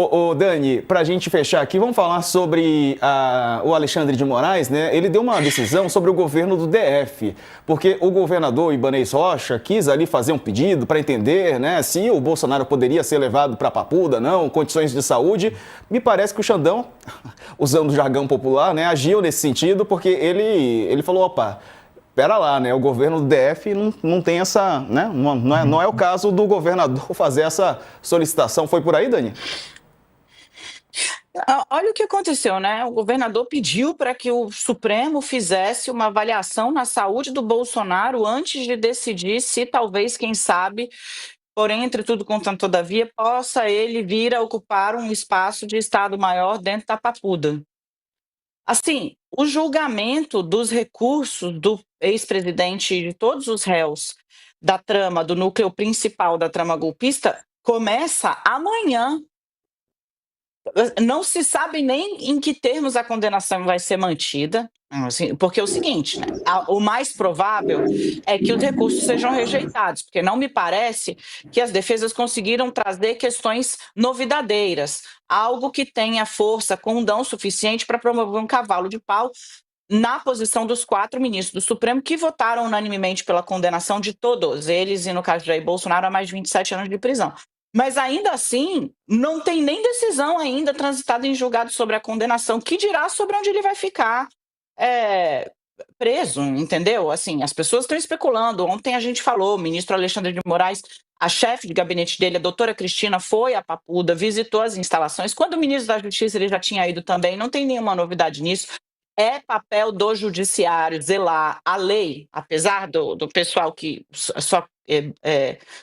Ô, Dani, para a gente fechar aqui, vamos falar sobre o Alexandre de Moraes, né? Ele deu uma decisão sobre o governo do DF, porque o governador Ibanez Rocha quis ali fazer um pedido para entender, né, se o Bolsonaro poderia ser levado para Papuda, não, condições de saúde. Me parece que o Xandão, usando o jargão popular, né, agiu nesse sentido, porque ele falou, opa, pera lá, né? O governo do DF não tem essa, né? Não é o caso do governador fazer essa solicitação. Foi por aí, Dani? Olha o que aconteceu, né? O governador pediu para que o Supremo fizesse uma avaliação na saúde do Bolsonaro antes de decidir se talvez, quem sabe, porém, entre tudo contanto todavia, possa ele vir a ocupar um espaço de Estado-Maior dentro da Papuda. Assim, o julgamento dos recursos do ex-presidente e de todos os réus da trama, do núcleo principal da trama golpista, começa amanhã. Não se sabe nem em que termos a condenação vai ser mantida, assim, porque é o seguinte, né, o mais provável é que os recursos sejam rejeitados, porque não me parece que as defesas conseguiram trazer questões novidadeiras, algo que tenha força, condão suficiente para promover um cavalo de pau na posição dos 4 ministros do Supremo que votaram unanimemente pela condenação de todos eles, e no caso de Jair Bolsonaro, a mais de 27 anos de prisão. Mas ainda assim, não tem nem decisão ainda transitada em julgado sobre a condenação, que dirá sobre onde ele vai ficar preso, entendeu? Assim, as pessoas estão especulando. Ontem a gente falou, o ministro Alexandre de Moraes, a chefe de gabinete dele, a doutora Cristina, foi a Papuda, visitou as instalações. Quando o ministro da Justiça ele já tinha ido também, não tem nenhuma novidade nisso. É papel do judiciário zelar a lei, apesar do pessoal que só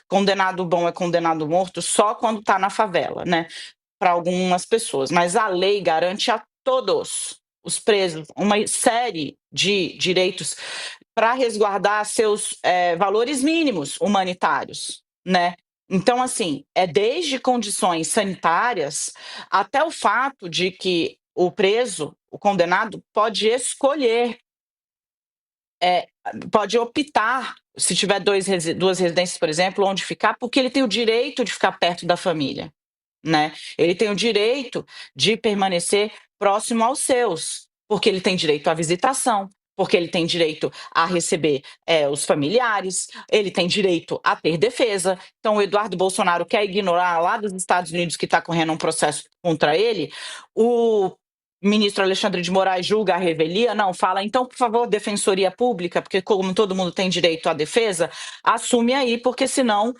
condenado bom é condenado morto só quando está na favela, né? Para algumas pessoas. Mas a lei garante a todos os presos uma série de direitos para resguardar seus valores mínimos humanitários, né? Então, assim, desde condições sanitárias até o fato de que o preso, o condenado, pode escolher, pode optar, se tiver duas residências, por exemplo, onde ficar, porque ele tem o direito de ficar perto da família, né? Ele tem o direito de permanecer próximo aos seus, porque ele tem direito à visitação, porque ele tem direito a receber os familiares, ele tem direito a ter defesa. Então, o Eduardo Bolsonaro quer ignorar lá dos Estados Unidos que está correndo um processo contra ele, o ministro Alexandre de Moraes julga a revelia, não, fala, então, por favor, Defensoria Pública, porque como todo mundo tem direito à defesa, assume aí, porque senão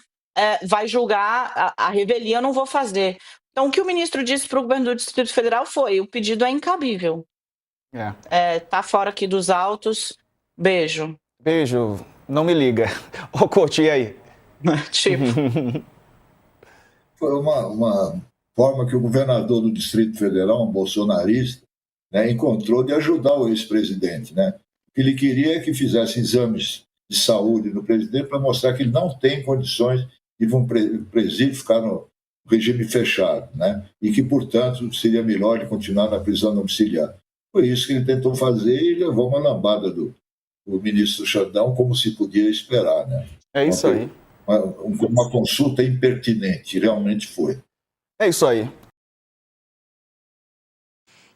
vai julgar a revelia, eu não vou fazer. Então, o que o ministro disse para o governo do Distrito Federal foi, o pedido é incabível. Tá fora aqui dos autos, beijo. Beijo, não me liga. Ô, Couto, e aí? Tipo... Foi uma forma que o governador do Distrito Federal, um bolsonarista, né, encontrou de ajudar o ex-presidente, né? O que ele queria é que fizesse exames de saúde no presidente para mostrar que ele não tem condições de um presídio ficar no regime fechado, né? E que, portanto, seria melhor ele continuar na prisão domiciliar. Foi isso que ele tentou fazer e levou uma lambada do ministro Xandão, como se podia esperar, né? É isso aí. Uma consulta impertinente, realmente foi. É isso aí.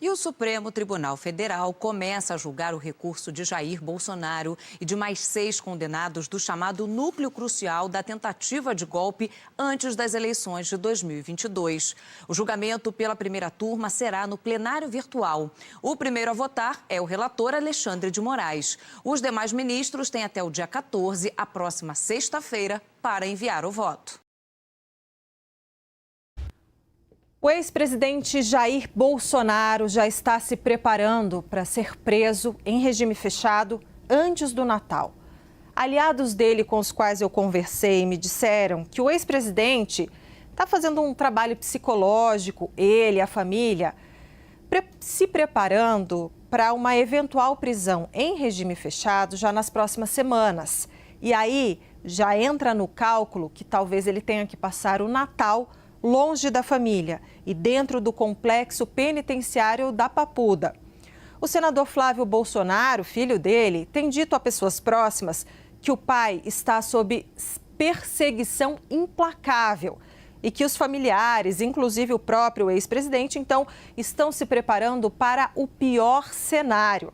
E o Supremo Tribunal Federal começa a julgar o recurso de Jair Bolsonaro e de mais 6 condenados do chamado núcleo crucial da tentativa de golpe antes das eleições de 2022. O julgamento pela primeira turma será no plenário virtual. O primeiro a votar é o relator Alexandre de Moraes. Os demais ministros têm até o dia 14, a próxima sexta-feira, para enviar o voto. O ex-presidente Jair Bolsonaro já está se preparando para ser preso em regime fechado antes do Natal. Aliados dele com os quais eu conversei me disseram que o ex-presidente está fazendo um trabalho psicológico, ele, a família, se preparando para uma eventual prisão em regime fechado já nas próximas semanas. E aí já entra no cálculo que talvez ele tenha que passar o Natal longe da família e dentro do complexo penitenciário da Papuda. O senador Flávio Bolsonaro, filho dele, tem dito a pessoas próximas que o pai está sob perseguição implacável e que os familiares, inclusive o próprio ex-presidente, então, estão se preparando para o pior cenário.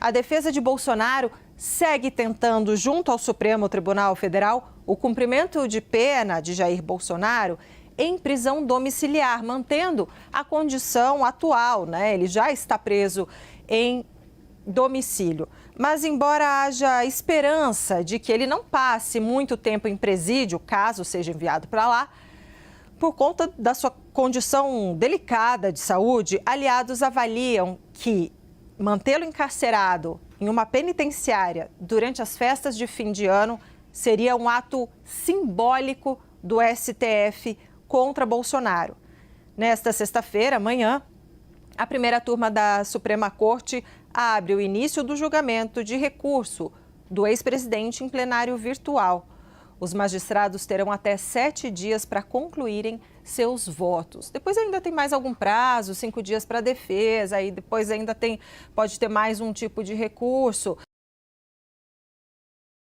A defesa de Bolsonaro segue tentando, junto ao Supremo Tribunal Federal, o cumprimento de pena de Jair Bolsonaro em prisão domiciliar, mantendo a condição atual, né? Ele já está preso em domicílio. Mas, embora haja esperança de que ele não passe muito tempo em presídio, caso seja enviado para lá, por conta da sua condição delicada de saúde, aliados avaliam que mantê-lo encarcerado em uma penitenciária durante as festas de fim de ano seria um ato simbólico do STF contra Bolsonaro. Nesta sexta-feira, amanhã, a primeira turma da Suprema Corte abre o início do julgamento de recurso do ex-presidente em plenário virtual. Os magistrados terão até 7 dias para concluírem seus votos. Depois ainda tem mais algum prazo, 5 dias para defesa, aí depois ainda pode ter mais um tipo de recurso.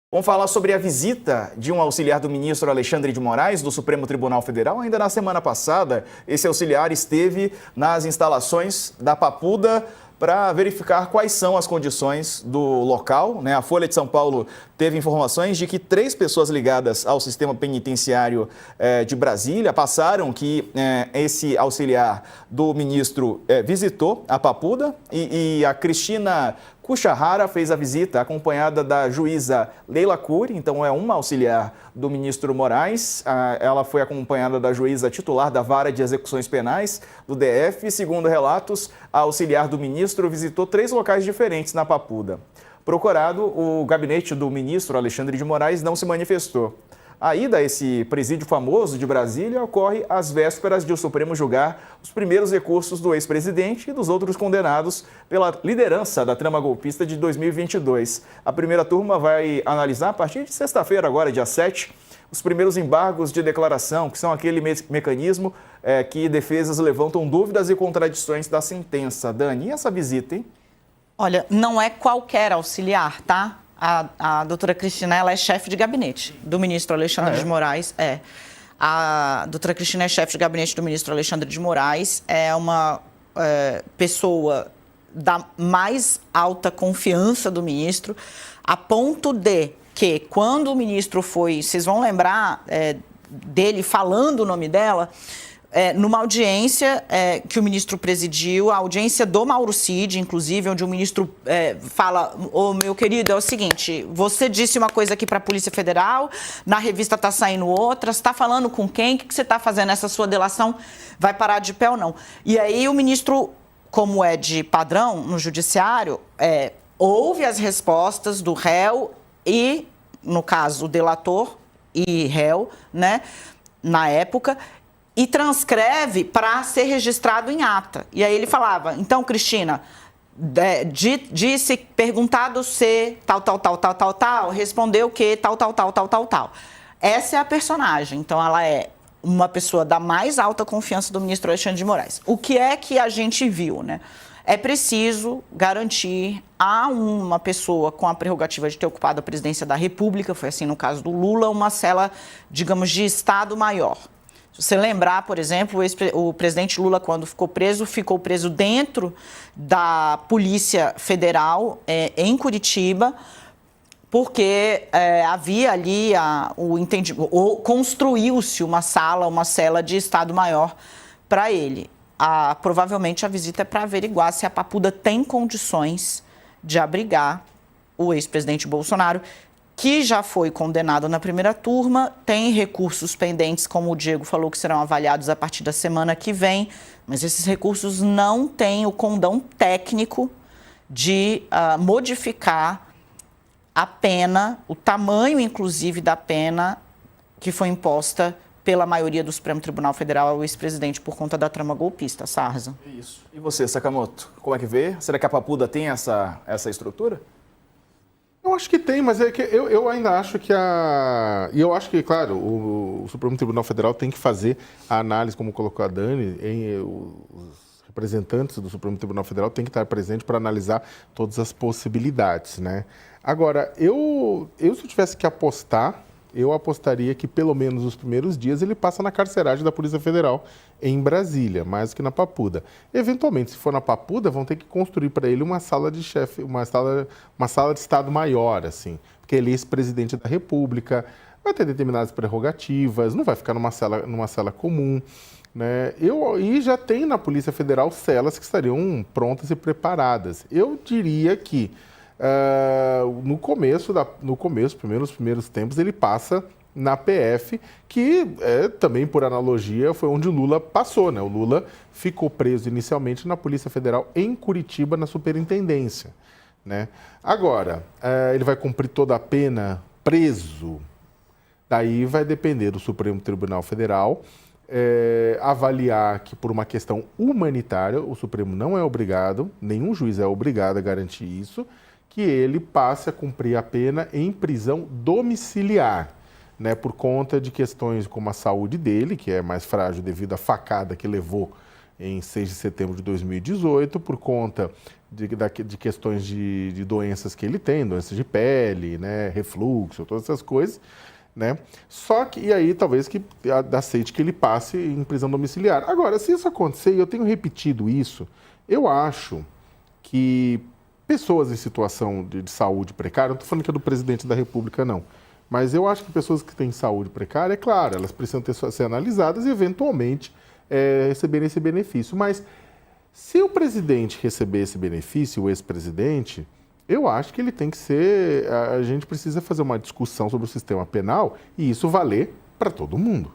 Vamos falar sobre a visita de um auxiliar do ministro Alexandre de Moraes, do Supremo Tribunal Federal. Ainda na semana passada, esse auxiliar esteve nas instalações da Papuda para verificar quais são as condições do local, né? A Folha de São Paulo teve informações de que 3 pessoas ligadas ao sistema penitenciário de Brasília passaram que esse auxiliar do ministro visitou a Papuda e a Cristina Kuchahara fez a visita acompanhada da juíza Leila Cury, então é uma auxiliar do ministro Moraes. Ela foi acompanhada da juíza titular da Vara de Execuções Penais do DF. Segundo relatos, a auxiliar do ministro visitou 3 locais diferentes na Papuda. Procurado, o gabinete do ministro Alexandre de Moraes não se manifestou. A ida a esse presídio famoso de Brasília ocorre às vésperas de o Supremo julgar os primeiros recursos do ex-presidente e dos outros condenados pela liderança da trama golpista de 2022. A primeira turma vai analisar, a partir de sexta-feira, agora, dia 7, os primeiros embargos de declaração, que são aquele mecanismo que defesas levantam dúvidas e contradições da sentença. Dani, e essa visita, hein? Olha, não é qualquer auxiliar, tá? A doutora Cristina, ela é chefe de gabinete do ministro Alexandre de Moraes. A doutora Cristina é chefe de gabinete do ministro Alexandre de Moraes. É uma pessoa da mais alta confiança do ministro, a ponto de que, quando o ministro foi... Vocês vão lembrar dele falando o nome dela... numa audiência que o ministro presidiu, a audiência do Mauro Cid, inclusive, onde o ministro fala: ô, meu querido, é o seguinte, você disse uma coisa aqui para a Polícia Federal, na revista está saindo outra, você está falando com quem? O que você está fazendo? Essa sua delação vai parar de pé ou não? E aí o ministro, como é de padrão no judiciário, ouve as respostas do réu e, no caso, o delator e réu, né, na época, e transcreve para ser registrado em ata. E aí ele falava: então, Cristina, disse, perguntado se tal, respondeu que tal. Essa é a personagem. Então, ela é uma pessoa da mais alta confiança do ministro Alexandre de Moraes. O que é que a gente viu, né? É preciso garantir a uma pessoa com a prerrogativa de ter ocupado a presidência da República, foi assim no caso do Lula, uma cela, digamos, de Estado maior. Se você lembrar, por exemplo, o presidente Lula, quando ficou preso dentro da Polícia Federal, em Curitiba, porque havia ali construiu-se uma cela de Estado Maior para ele. Provavelmente a visita é para averiguar se a Papuda tem condições de abrigar o ex-presidente Bolsonaro, que já foi condenado na primeira turma, tem recursos pendentes, como o Diego falou, que serão avaliados a partir da semana que vem, mas esses recursos não têm o condão técnico de modificar a pena, o tamanho, inclusive, da pena que foi imposta pela maioria do Supremo Tribunal Federal ao ex-presidente por conta da trama golpista, Sarza. Isso. E você, Sakamoto, como é que vê? Será que a Papuda tem essa estrutura? Eu acho que tem, mas é que eu ainda acho que E eu acho que, claro, o Supremo Tribunal Federal tem que fazer a análise, como colocou a Dani, os representantes do Supremo Tribunal Federal têm que estar presentes para analisar todas as possibilidades, né? Agora, se eu tivesse que apostar, eu apostaria que pelo menos os primeiros dias ele passa na carceragem da Polícia Federal em Brasília, mais do que na Papuda. Eventualmente, se for na Papuda, vão ter que construir para ele uma sala de chefe, uma sala de Estado maior, assim, porque ele é ex-presidente da República, vai ter determinadas prerrogativas, não vai ficar numa cela comum, né? E já tem na Polícia Federal celas que estariam prontas e preparadas. Eu diria que nos primeiros tempos, ele passa na PF, que também, por analogia, foi onde o Lula passou, né? O Lula ficou preso inicialmente na Polícia Federal em Curitiba, na superintendência, né? Agora, ele vai cumprir toda a pena preso? Daí vai depender do Supremo Tribunal Federal avaliar que, por uma questão humanitária, o Supremo não é obrigado, nenhum juiz é obrigado a garantir isso, que ele passe a cumprir a pena em prisão domiciliar, né, por conta de questões como a saúde dele, que é mais frágil devido à facada que levou em 6 de setembro de 2018, por conta de questões de doenças que ele tem, doenças de pele, né, refluxo, todas essas coisas, né? Só que, e aí talvez que aceite que ele passe em prisão domiciliar. Agora, se isso acontecer, e eu tenho repetido isso, eu acho que pessoas em situação de saúde precária, não estou falando que é do presidente da República, não, mas eu acho que pessoas que têm saúde precária, é claro, elas precisam ser analisadas e, eventualmente, receberem esse benefício. Mas se o presidente receber esse benefício, o ex-presidente, eu acho que ele tem que ser... A gente precisa fazer uma discussão sobre o sistema penal e isso valer para todo mundo.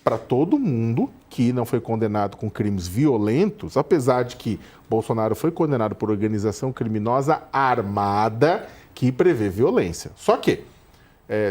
Para todo mundo que não foi condenado com crimes violentos, apesar de que Bolsonaro foi condenado por organização criminosa armada que prevê violência. Só que,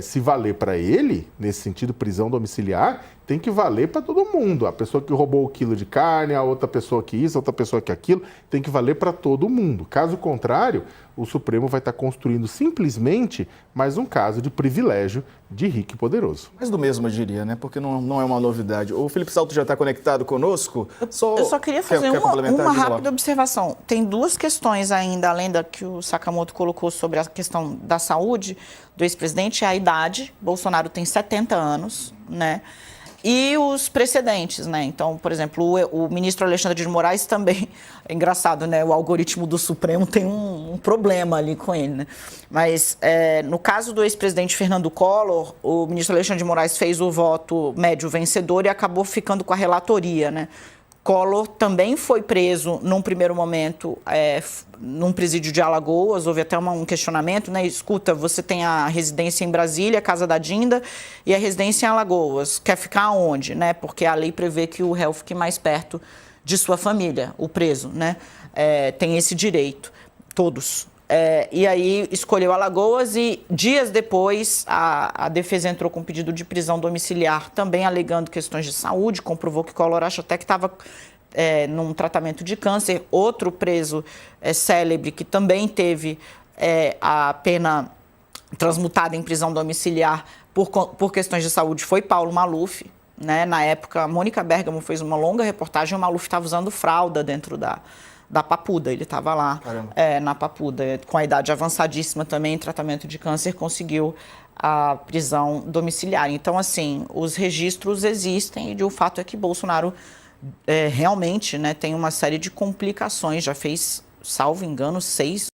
se valer para ele, nesse sentido, prisão domiciliar, tem que valer para todo mundo. A pessoa que roubou o quilo de carne, a outra pessoa que isso, a outra pessoa que aquilo, tem que valer para todo mundo. Caso contrário, o Supremo vai estar construindo simplesmente mais um caso de privilégio de rico e poderoso. Mais do mesmo, eu diria, né? Porque não é uma novidade. O Felipe Salto já está conectado conosco. Eu só queria fazer uma rápida observação. Tem duas questões ainda, além da que o Sakamoto colocou sobre a questão da saúde do ex-presidente, é a idade. Bolsonaro tem 70 anos, né? E os precedentes, né? Então, por exemplo, o ministro Alexandre de Moraes também, é engraçado, né? O algoritmo do Supremo tem um problema ali com ele, né? Mas no caso do ex-presidente Fernando Collor, o ministro Alexandre de Moraes fez o voto médio vencedor e acabou ficando com a relatoria, né? Collor também foi preso num primeiro momento num presídio de Alagoas, houve até um questionamento, né? Escuta, você tem a residência em Brasília, a casa da Dinda, e a residência em Alagoas, quer ficar onde, né? Porque a lei prevê que o réu fique mais perto de sua família, o preso, né? Tem esse direito, todos. E aí escolheu Alagoas e dias depois a defesa entrou com pedido de prisão domiciliar, também alegando questões de saúde, comprovou que Collor acho até que estava num tratamento de câncer. Outro preso célebre que também teve a pena transmutada em prisão domiciliar por questões de saúde foi Paulo Maluf, né? Na época, a Mônica Bergamo fez uma longa reportagem, o Maluf estava usando fralda dentro da Papuda, ele estava lá na Papuda, com a idade avançadíssima também, em tratamento de câncer, conseguiu a prisão domiciliar. Então, assim, os registros existem e o fato é que Bolsonaro realmente, né, tem uma série de complicações, já fez, salvo engano, 6